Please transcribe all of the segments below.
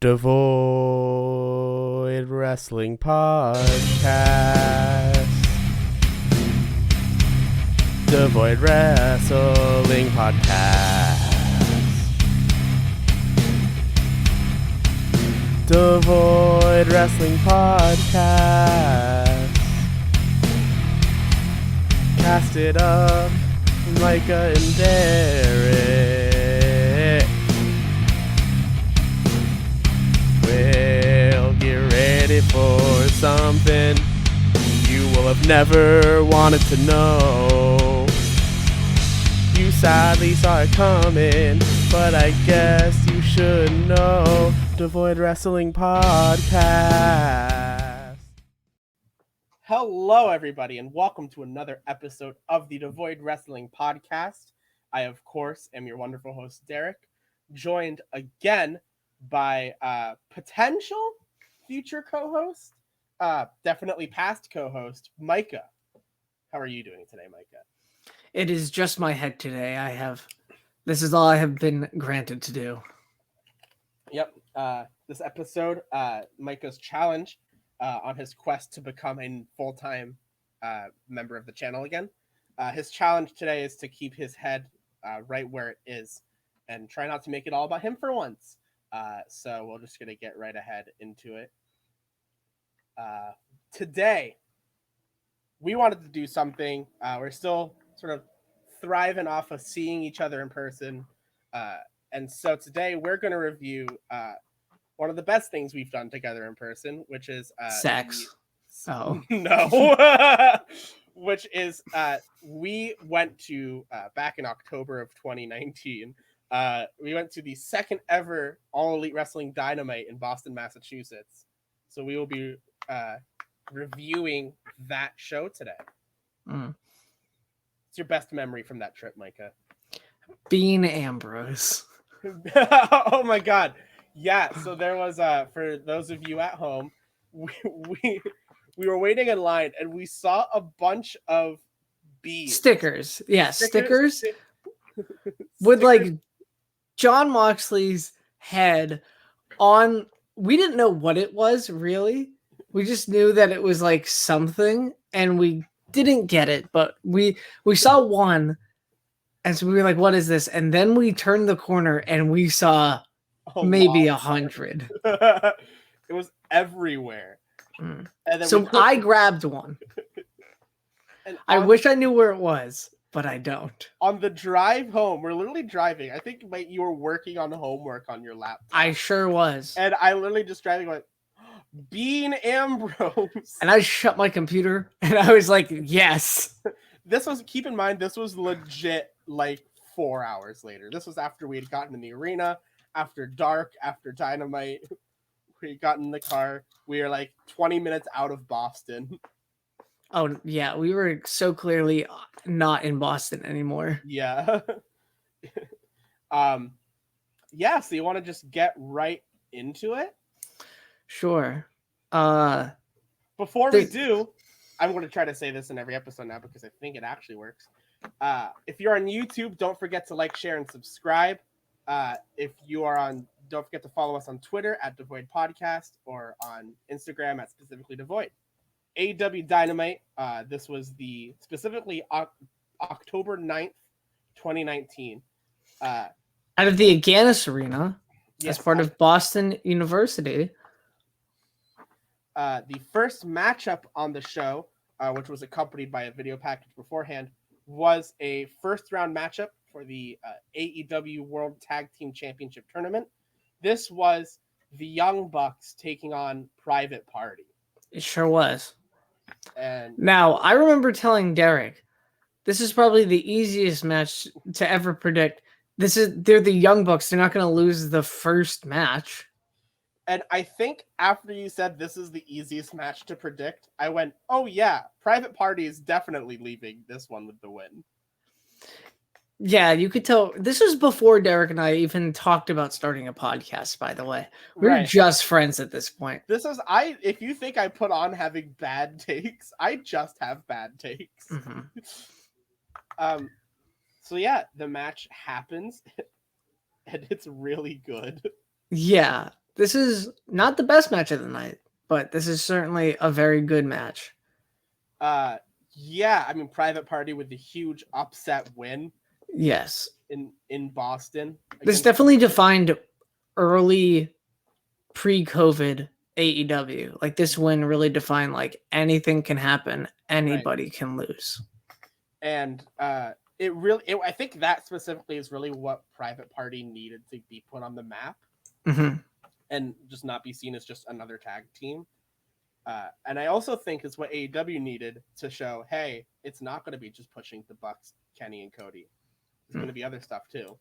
Devoid Wrestling Podcast. Devoid Wrestling Podcast. Devoid Wrestling Podcast. Cast it up, Micah and Derek. We'll get ready for something you will have never wanted to know. You sadly saw it coming, but I guess you should know. Devoid Wrestling Podcast. Hello, everybody, and welcome to another episode of the Devoid Wrestling Podcast. I, of course, am your wonderful host, Derek, joined again by potential future co-host, definitely past co-host, Micah. How are you doing today, Micah? It is just my head today. This is all I have been granted to do. Yep. This episode, Micah's challenge on his quest to become a full-time member of the channel again. His challenge today is to keep his head right where it is and try not to make it all about him for once. So we're just going to get right ahead into it. Today, we wanted to do something. We're still sort of thriving off of seeing each other in person. And so today we're going to review one of the best things we've done together in person, which is... sex. No. Which is we went to, back in October of 2019, we went to the second ever All Elite Wrestling Dynamite in Boston, Massachusetts. So we will be reviewing that show today. What's your best memory from that trip, Micah? Bean Ambrose. Oh my God. Yeah. So there was, for those of you at home, we were waiting in line and we saw a bunch of beads. Stickers. Yeah, stickers. With like John Moxley's head on. We didn't know what it was really. We just knew that it was like something, and we didn't get it, but we saw one, and so we were like, "What is this?" And then we turned the corner and we saw maybe 100. It was everywhere. And then so I grabbed one. And I wish I knew where it was, but I don't. On the drive home, we're literally driving. I think you were working on homework on your laptop. I sure was. And I literally just driving like, Bean Ambrose. And I shut my computer and I was like, yes. Keep in mind, this was legit like 4 hours later. This was after we had gotten in the arena, after dark, after Dynamite. We got in the car. We were like 20 minutes out of Boston. Oh, yeah. We were so clearly not in Boston anymore. Yeah. Yeah, so you want to just get right into it? Sure. Before we do, I'm going to try to say this in every episode now because I think it actually works. If you're on YouTube, don't forget to like, share, and subscribe. If you are on... Don't forget to follow us on Twitter at Devoid Podcast or on Instagram at specifically Devoid. AEW Dynamite. This was specifically October 9th, 2019. Out of the Agganis Arena, yes, as part of Boston University. The first matchup on the show, which was accompanied by a video package beforehand, was a first-round matchup for the AEW World Tag Team Championship Tournament. This was the Young Bucks taking on Private Party. It sure was. And now, I remember telling Derek, this is probably the easiest match to ever predict. They're the Young Bucks. They're not going to lose the first match. And I think after you said this is the easiest match to predict, I went, oh yeah, Private Party is definitely leaving this one with the win. Yeah, you could tell. This was before Derek and I even talked about starting a podcast, by the way. We were just friends at this point. If you think I put on having bad takes, I just have bad takes. Mm-hmm. So yeah, the match happens and it's really good. Yeah. this is not the best match of the night, but this is certainly a very good match. Yeah, I mean, Private Party with the huge upset win. Yes. In Boston. This definitely defined early pre-COVID AEW. Like this win really defined like anything can happen, anybody can lose. And I think that specifically is really what Private Party needed to be put on the map, and just not be seen as just another tag team. And I also think it's what AEW needed to show, hey, it's not going to be just pushing the Bucks, Kenny and Cody. There's going to be other stuff too.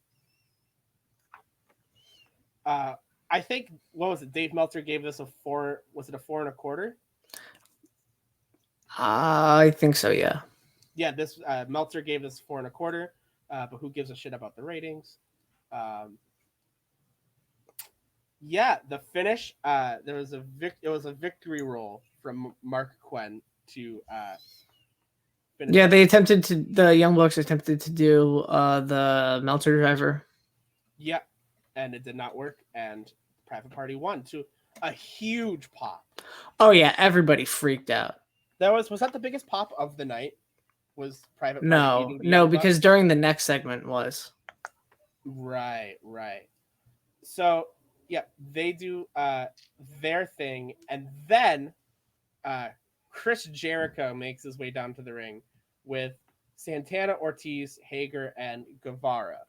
I think, what was it? Dave Meltzer gave this a 4. Was it a 4.25? I think so, yeah. Yeah, this Meltzer gave this 4.25. But who gives a shit about the ratings? Yeah, the finish. It was a victory roll from Mark Quinn to finish. Yeah, the Young Bucks attempted to do the Meltzer driver. Yeah, and it did not work, and Private Party won to a huge pop. Oh yeah, everybody freaked out. Was that the biggest pop of the night? Was Private Party? No, because during the next segment was. Right. So yeah, they do their thing, and then Chris Jericho makes his way down to the ring with Santana, Ortiz, Hager, and Guevara.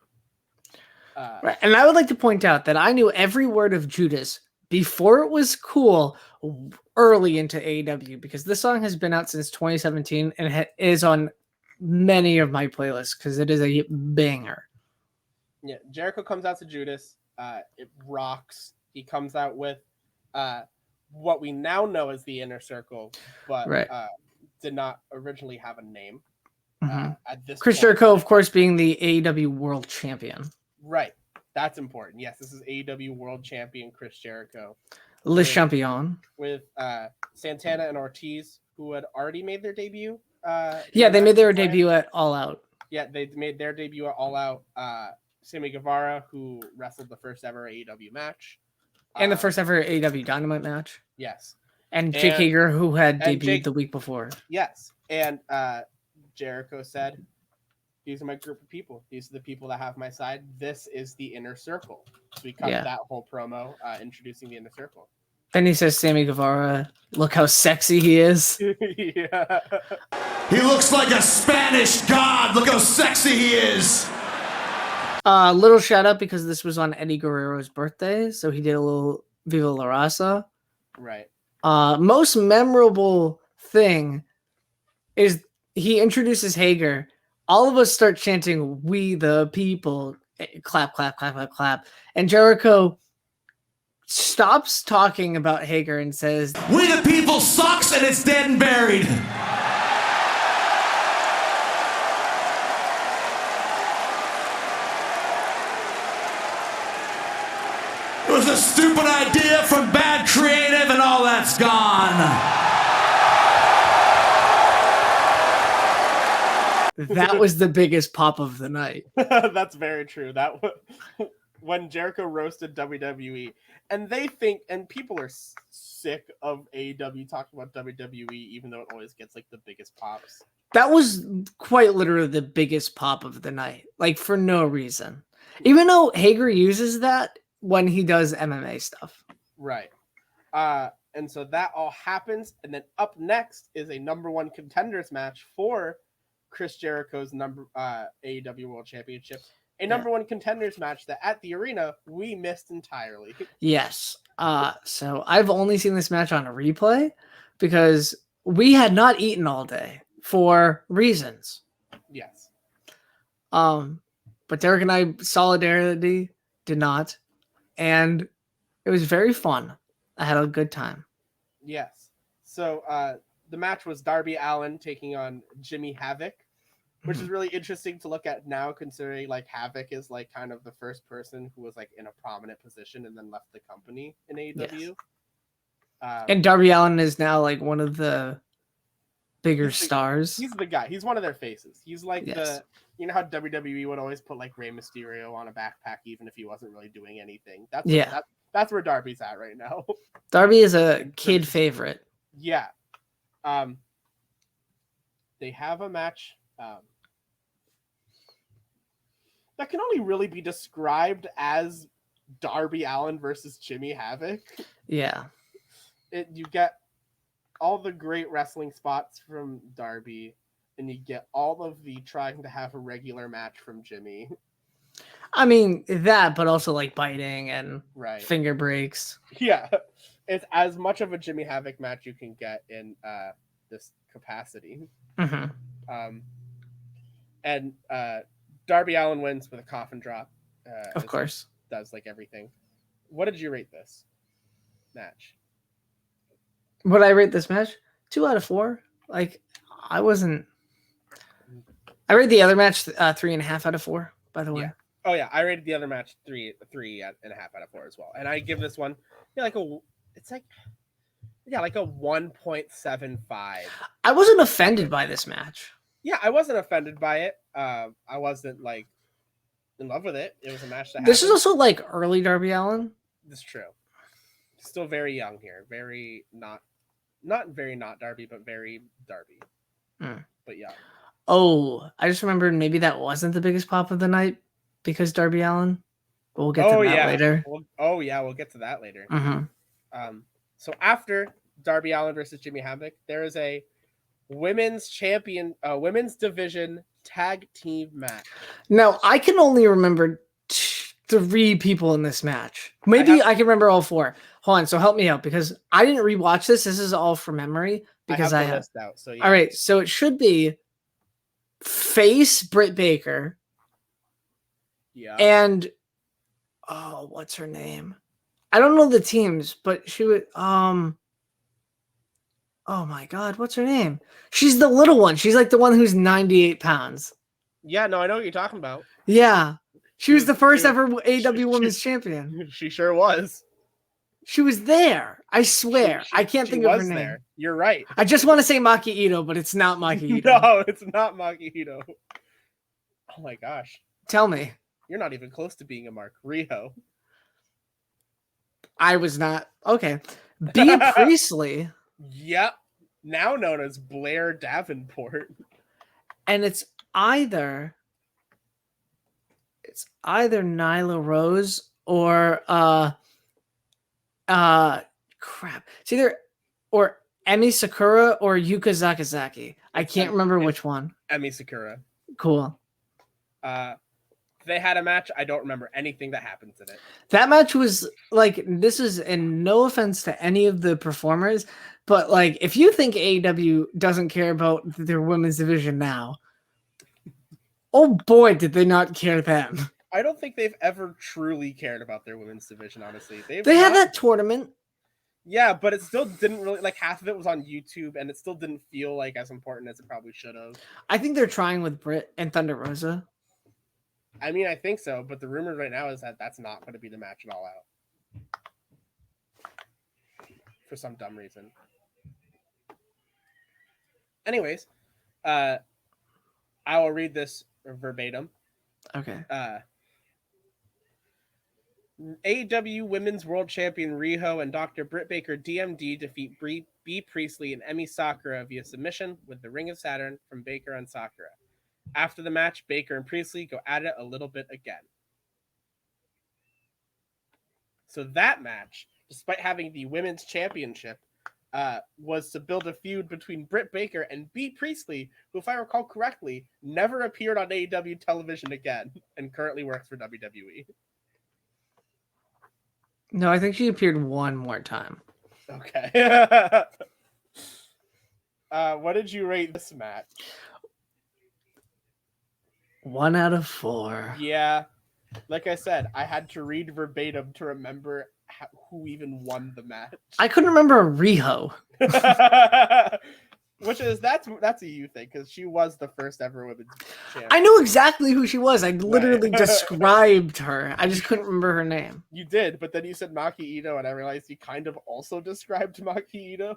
Right. And I would like to point out that I knew every word of Judas before it was cool early into AEW, because this song has been out since 2017 and it is on many of my playlists because it is a banger. Yeah, Jericho comes out to Judas. It rocks. He comes out with what we now know as the Inner Circle, but did not originally have a name. At this Chris Jericho, of course, being the AEW World Champion. Right. That's important. Yes, this is AEW World Champion Chris Jericho. Le Champion. With Santana and Ortiz, who had already made their debut. They made their debut at All Out. Yeah, they made their debut at All Out. Sammy Guevara, who wrestled the first ever AEW match. And the first ever AEW Dynamite match. Yes. And Jake Hager, who had debuted the week before. Yes. And Jericho said, these are my group of people. These are the people that have my side. This is the Inner Circle. So we cut that whole promo introducing the Inner Circle. Then he says, Sammy Guevara, look how sexy he is. Yeah. He looks like a Spanish god. Look how sexy he is. Little shout out because this was on Eddie Guerrero's birthday. So he did a little Viva La Raza. Right. Most memorable thing is he introduces Hager. All of us start chanting, "We the people." Clap, clap, clap, clap, clap. And Jericho stops talking about Hager and says, "We the people sucks and it's dead and buried." It was a stupid idea from bad creative and all that's gone. That was the biggest pop of the night. That's very true. That was when Jericho roasted WWE, and they think, and people are sick of AEW talking about WWE, even though it always gets like the biggest pops. That was quite literally the biggest pop of the night, like for no reason. Even though Hager uses that when he does MMA stuff. Right. And so that all happens, and then up next is a number one contenders match for Chris Jericho's AEW World Championship, a number one contenders match that at the arena we missed entirely. Yes. So I've only seen this match on a replay because we had not eaten all day for reasons. Yes. But Derek and I solidarity did not, and it was very fun. I had a good time. Yes. So the match was Darby Allin taking on Jimmy Havoc, which is really interesting to look at now, considering like Havoc is like kind of the first person who was like in a prominent position and then left the company in AEW. Yes. And Darby Allin is now like one of the bigger stars. He's the guy. He's one of their faces. He's like you know how WWE would always put like Rey Mysterio on a backpack even if he wasn't really doing anything. That's That's where Darby's at right now. Darby is a kid favorite. Yeah. They have a match that can only really be described as Darby Allin versus Jimmy Havoc. Yeah. You get all the great wrestling spots from Darby, and you get all of the trying to have a regular match from Jimmy. I mean, that, but also like biting and Right. finger breaks. Yeah. It's as much of a Jimmy Havoc match you can get in this capacity. Mm-hmm. And Darby Allin wins with a coffin drop. Of course. Does like everything. What did you rate this match? Would I rate this match? 2 out of 4. Like, I rate the other match 3.5 out of 4, by the way. Yeah. Oh yeah, I rated the other match 3.5 out of 4 as well. And I give this one like a 1.75. I wasn't offended by this match. Yeah, I wasn't offended by it. I wasn't like in love with it. It was a match that This is also like early Darby Allin. This is true. Still very young here. Very not very not Darby, but very Darby. But yeah. Oh, I just remembered maybe that wasn't the biggest pop of the night because Darby Allin. But we'll get to that later. We'll get to that later. Mm-hmm. So after Darby Allin versus Jimmy Havoc, there is a women's division tag team match. Now, I can only remember 3 people in this match. Maybe I can remember all 4. Hold on, so help me out because I didn't rewatch this. This is all from memory because I have the list out. So yeah. All right, so it should be face Britt Baker. Yeah. And what's her name? I don't know the teams, but she would oh my god, what's her name? She's the little one. She's like the one who's 98 pounds. Yeah, no, I know what you're talking about. Yeah. She was the first ever AEW Women's Champion. She sure was. She was there. I swear. I can't think of her name. There. You're right. I just want to say Maki Ito, but it's not Maki Ito. No, it's not Maki Ito. Oh my gosh. Tell me. You're not even close to being a Mark Riho. I was not. Okay. Bea Priestley. Yep. Now known as Blair Davenport. And it's either Nyla Rose or crap. It's either or Emi Sakura or Yuka Zakazaki. I can't remember which one. Emi Sakura. Cool. They had a match. I don't remember anything that happens in it. That match was like, this is, and no offense to any of the performers, but like, if you think AEW doesn't care about their women's division now, oh boy, did they not care then. I don't think they've ever truly cared about their women's division, honestly. They had that tournament. Yeah, but it still didn't really, like, half of it was on YouTube, and it still didn't feel like as important as it probably should have. I think they're trying with Britt and Thunder Rosa. I mean, I think so, but the rumor right now is that that's not going to be the match at All Out. For some dumb reason. Anyways, I will read this verbatim. Okay. AEW Women's World Champion Riho and Dr. Britt Baker DMD defeat Bea Priestley and Emi Sakura via submission with the Ring of Saturn from Baker and Sakura. After the match, Baker and Priestley go at it a little bit again. So that match, despite having the women's championship, was to build a feud between Britt Baker and Bea Priestley, who, if I recall correctly, never appeared on AEW television again and currently works for WWE. No, I think she appeared one more time. Okay. What did you rate this match? 1 out of 4. Yeah. Like I said, I had to read verbatim to remember who even won the match. I couldn't remember Riho. Which is, that's a you thing, because she was the first ever women's champion. I knew exactly who she was. I literally described her. I just couldn't remember her name. You did, but then you said Maki Ito, and I realized you kind of also described Maki Ito.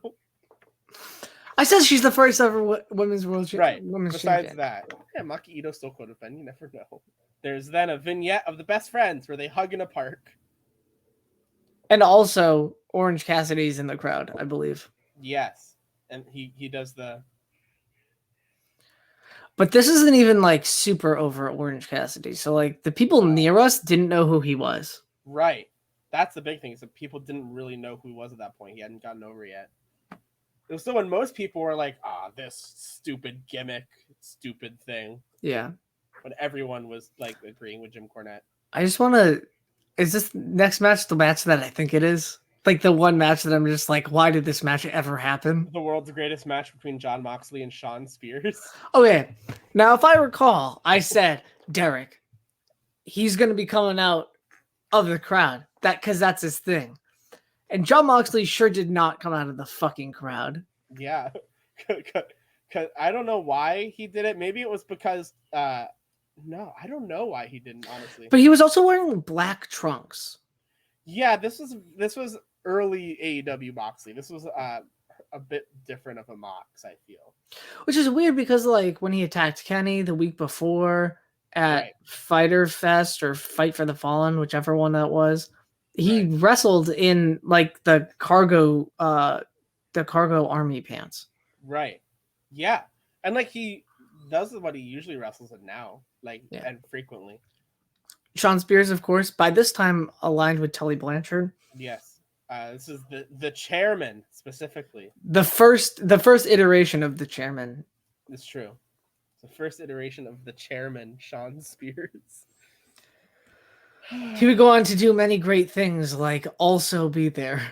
I said she's the first ever women's world champion. Right. Besides that, yeah, Maki Ito still could have been. You never know. There's then a vignette of the best friends where they hug in a park. And also, Orange Cassidy's in the crowd, I believe. Yes, and he does the. But this isn't even like super over Orange Cassidy. So like the people near us didn't know who he was. Right. That's the big thing, is that people didn't really know who he was at that point. He hadn't gotten over yet. It was still when most people were like, this stupid gimmick, stupid thing. Yeah. When everyone was like agreeing with Jim Cornette. I just want to. Is this next match the match that I think it is? Like the one match that I'm just like, why did this match ever happen? The world's greatest match between Jon Moxley and Shawn Spears. Okay. Now, if I recall, I said, Derek, he's going to be coming out of the crowd. Because that's his thing. And Jon Moxley sure did not come out of the fucking crowd. Yeah. Cause I don't know why he did it. Maybe it was because... no, I don't know why he didn't, honestly. But he was also wearing black trunks. Yeah, this was early AEW Moxley. This was a bit different of a Mox, I feel. Which is weird because, like, when he attacked Kenny the week before at Fighter Fest or Fight for the Fallen, whichever one that was, he wrestled in, like, the cargo army pants. Right. Yeah. And, like, he does what he usually wrestles in now, like, and frequently. Shawn Spears, of course, by this time aligned with Tully Blanchard. Yes. This is the chairman, specifically. The first iteration of the chairman. It's true. It's the first iteration of the chairman, Shawn Spears. He would go on to do many great things, like also be there.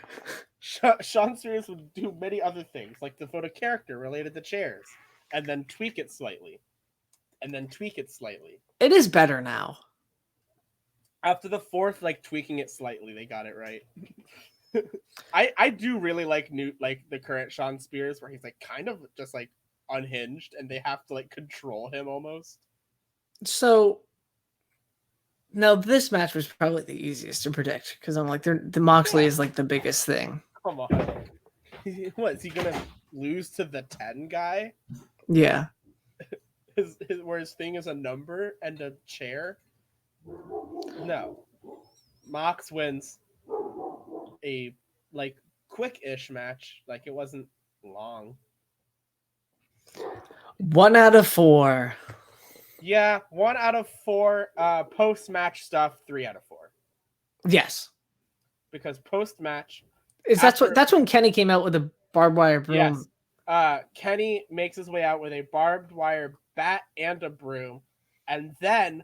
Shawn Spears would do many other things, like devote a character related to chairs, and then tweak it slightly. It is better now. After the fourth, like, tweaking it slightly, they got it right. I do really like the current Shawn Spears, where he's like kind of just like unhinged, and they have to like control him almost. So now this match was probably the easiest to predict because I'm like, the Moxley is like the biggest thing. Come on, what is he gonna lose to the 10 guy? Yeah, where his thing is a number and a chair. No, Mox wins a like quick-ish match. Like, it wasn't long. 1 out of 4. Yeah, 1 out of 4. Post-match stuff, 3 out of 4. Yes, because post-match that's when Kenny came out with a barbed wire broom. Yes. Kenny makes his way out with a barbed wire bat and a broom, and then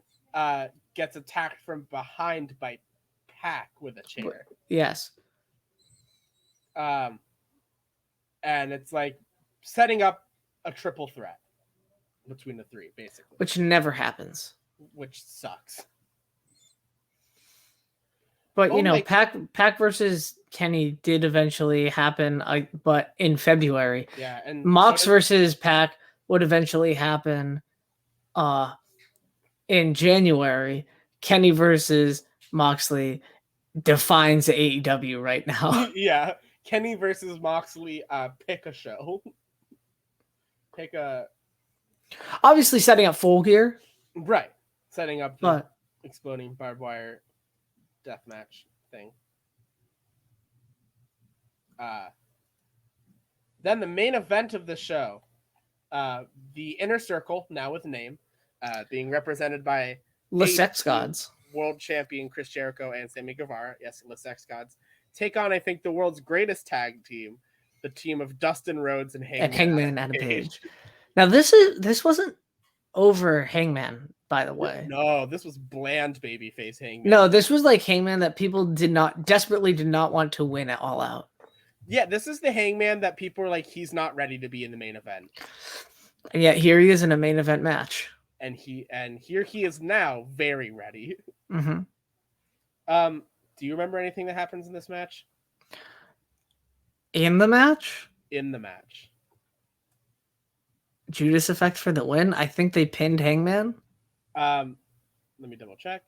gets attacked from behind by Pac with a chair. Yes. And it's like setting up a triple threat between the three, basically. Which never happens. Which sucks. But, you know, Pac versus Kenny did eventually happen, but in February. Yeah, and Mox versus Pac would eventually happen in January. Kenny versus Moxley defines AEW right now. Yeah, Kenny versus Moxley, pick a show. Obviously setting up Full Gear. Right. Setting up the exploding barbed wire deathmatch thing. Then the main event of the show, the Inner Circle, now with name, being represented by Sex Gods, world champion Chris Jericho and Sammy Guevara. Yes, Sex Gods take on, I think, the world's greatest tag team, the team of Dustin Rhodes and Hangman Adam Page. Now this wasn't over Hangman, by the way. No, this was bland babyface Hangman. No, this was like Hangman that people desperately did not want to win at All Out. Yeah, this is the Hangman that people are like, he's not ready to be in the main event. And yet here he is in a main event match. And here he is now, very ready. Mm-hmm. Do you remember anything that happens in this match? In the match? In the match. Judas Effect for the win. I think they pinned Hangman. Let me double check.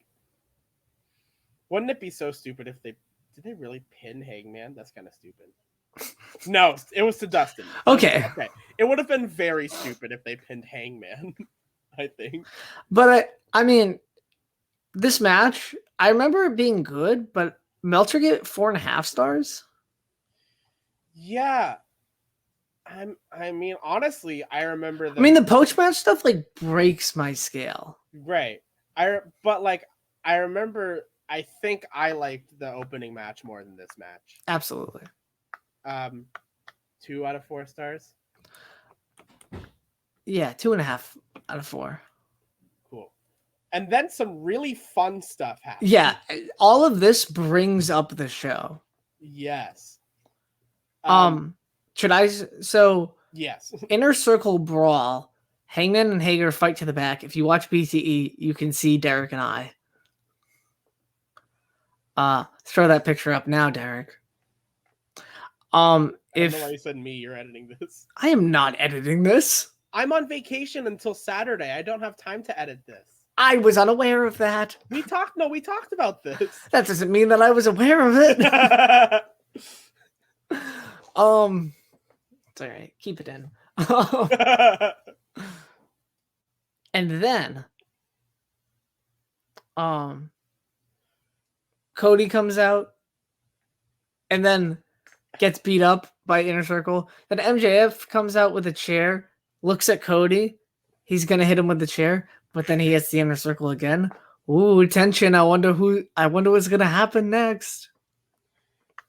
Wouldn't it be so stupid if did they really pin Hangman? That's kind of stupid. No, it was to Dustin. Okay. It would have been very stupid if they pinned Hangman, I think. But I mean, this match, I remember it being good, but Meltzer gave it 4.5 stars. Yeah. I mean, honestly, I remember the poach match stuff like breaks my scale. Right. I remember. I think I liked the opening match more than this match. Absolutely. 2 out of 4 stars. Yeah, 2.5 out of 4. Cool. And then some really fun stuff happened. Yeah, all of this brings up the show. Yes. Should I? So yes. Inner Circle Brawl. Hangman and Hager fight to the back. If you watch BTE, you can see Derek and I. Throw that picture up now, Derek. I don't know why you said me. You're editing this. I am not editing this. I'm on vacation until Saturday. I don't have time to edit this. I was unaware of that. We talked about this. That doesn't mean that I was aware of it. It's all right. Keep it in. And then Cody comes out and then gets beat up by Inner Circle. Then MJF comes out with a chair, looks at Cody. He's gonna hit him with the chair, but then he hits the Inner Circle again. Ooh, tension. I wonder what's gonna happen next.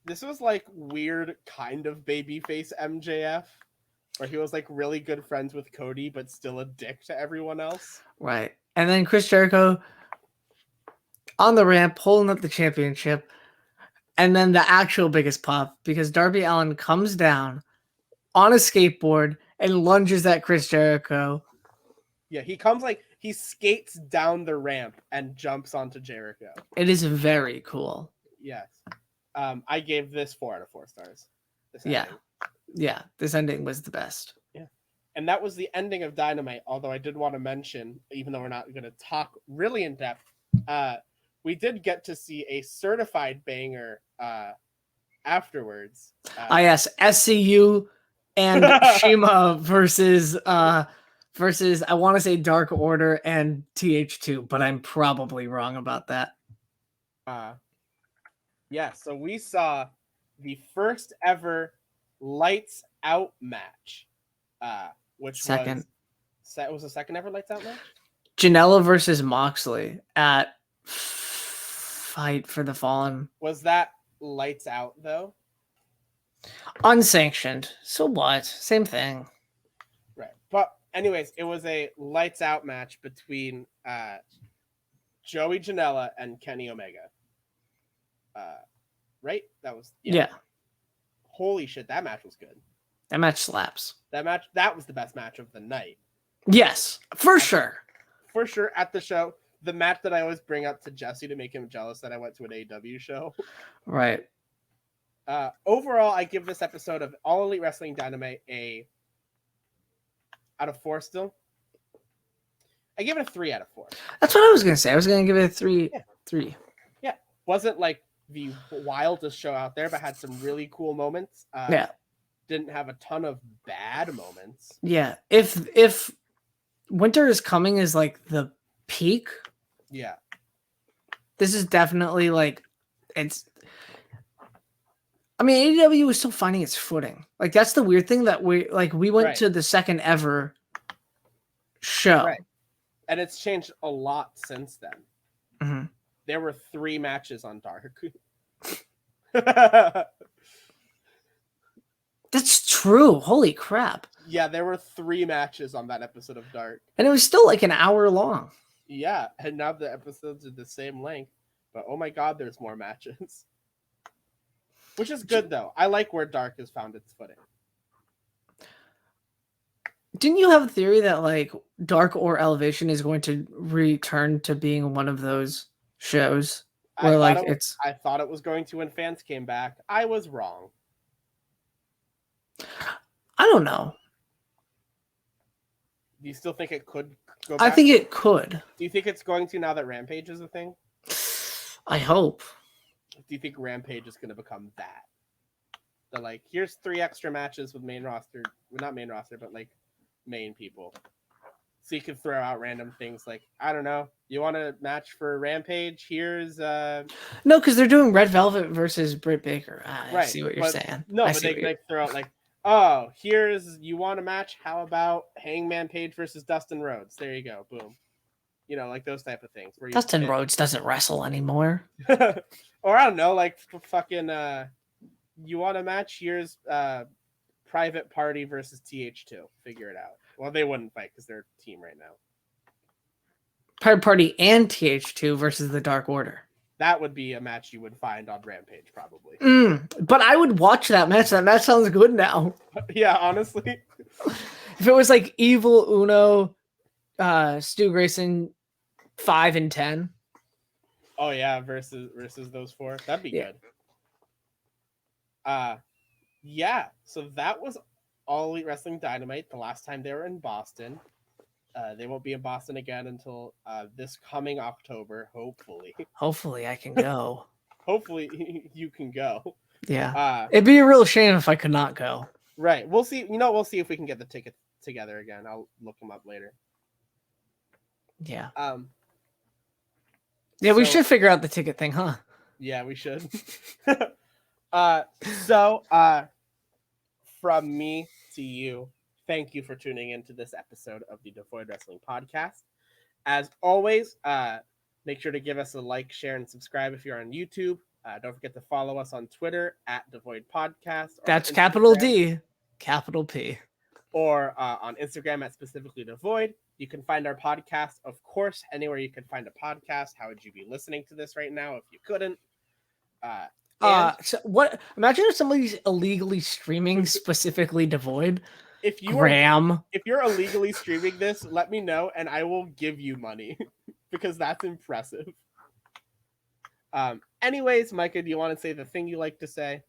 This was like weird kind of babyface MJF, where he was like really good friends with Cody, but still a dick to everyone else. Right. And then Chris Jericho on the ramp, holding up the championship. And then the actual biggest pop, because Darby Allin comes down on a skateboard and lunges at Chris Jericho. Yeah, he skates down the ramp and jumps onto Jericho. It is very cool. Yes. I gave this 4 out of 4 stars. Yeah. Yeah, this ending was the best. Yeah. And that was the ending of Dynamite, although I did want to mention, even though we're not going to talk really in depth, we did get to see a certified banger afterwards. Yes, SCU and Shima versus I want to say Dark Order and TH2, but I'm probably wrong about that. Yeah, so we saw the first ever Lights Out match, which was the second ever Lights Out match? Janela versus Moxley at Fight for the Fallen. Was that Lights Out, though? Unsanctioned. So what? Same thing. Right. But anyways, it was a Lights Out match between Joey Janela and Kenny Omega. Right? That was... Yeah. Holy shit, that match was good. That match slaps. That was the best match of the night. Yes, for sure. For sure, at the show. The match that I always bring up to Jesse to make him jealous that I went to an AEW show. Right. Overall, I give this episode of All Elite Wrestling Dynamite a out of 4 still. I give it a 3 out of 4. That's what I was going to say. I was going to give it a 3. Yeah. 3. Yeah. Wasn't like the wildest show out there, but had some really cool moments. Yeah. Didn't have a ton of bad moments. Yeah. If Winter is Coming is like the peak. Yeah. This is definitely like AEW was still finding its footing. Like that's the weird thing that we went right. to the second ever show. Right. And it's changed a lot since then. Mm-hmm. There were 3 matches on Dark. That's true. Holy crap. Yeah, there were 3 matches on that episode of Dark. And it was still like an hour long. Yeah, and now the episodes are the same length. But oh my god, there's more matches. Which is good, though. I like where Dark has found its footing. Didn't you have a theory that like Dark or Elevation is going to return to being one of those shows where I thought it was going to when fans came back. I was wrong. I don't know. Do you still think it could go back? I think it could. Do you think it's going to now that Rampage is a thing? I hope. Do you think Rampage is going to become that? So like, here's 3 extra matches with main roster. Well, not main roster, but like main people. So you could throw out random things like, I don't know, you want a match for Rampage? Here's No, because they're doing Red Velvet versus Britt Baker. I right. see what you're saying. No, I but see they what like throw out like, oh, here's you want a match? How about Hangman Page versus Dustin Rhodes? There you go, boom. You know, like those type of things. Where you Dustin Rhodes doesn't wrestle anymore. or I don't know, like fucking you want a match? Here's Private Party versus TH2. Figure it out. Well, they wouldn't fight because they're a team right now. Private Party and TH2 versus the Dark Order. That would be a match you would find on Rampage, probably. But I would watch that match. That match sounds good now. Yeah, honestly. If it was like Evil, Uno, Stu Grayson, 5 and 10. Oh yeah, versus those four. That'd be good. Yeah. So that was All Elite Wrestling Dynamite. The last time they were in Boston. They won't be in Boston again until this coming October, hopefully. Hopefully I can go. Hopefully you can go. Yeah. It'd be a real shame if I could not go. Right. We'll see. We'll see if we can get the ticket together again. I'll look them up later. Yeah. Yeah, we should figure out the ticket thing, huh? Yeah, we should. From me to you, thank you for tuning into this episode of the Devoid Wrestling Podcast. As always, make sure to give us a like, share, and subscribe if you're on YouTube. Don't forget to follow us on Twitter at Devoid Podcast. That's capital D, capital P. Or on Instagram at specifically Devoid. You can find our podcast, of course, anywhere you can find a podcast. How would you be listening to this right now if you couldn't? So what? Imagine if somebody's illegally streaming specifically Devoid. If you're illegally streaming this, let me know and I will give you money because that's impressive. Anyways, Micah, do you want to say the thing you like to say?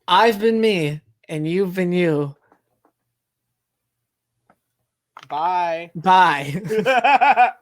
I've been me and you've been you. Bye. Bye.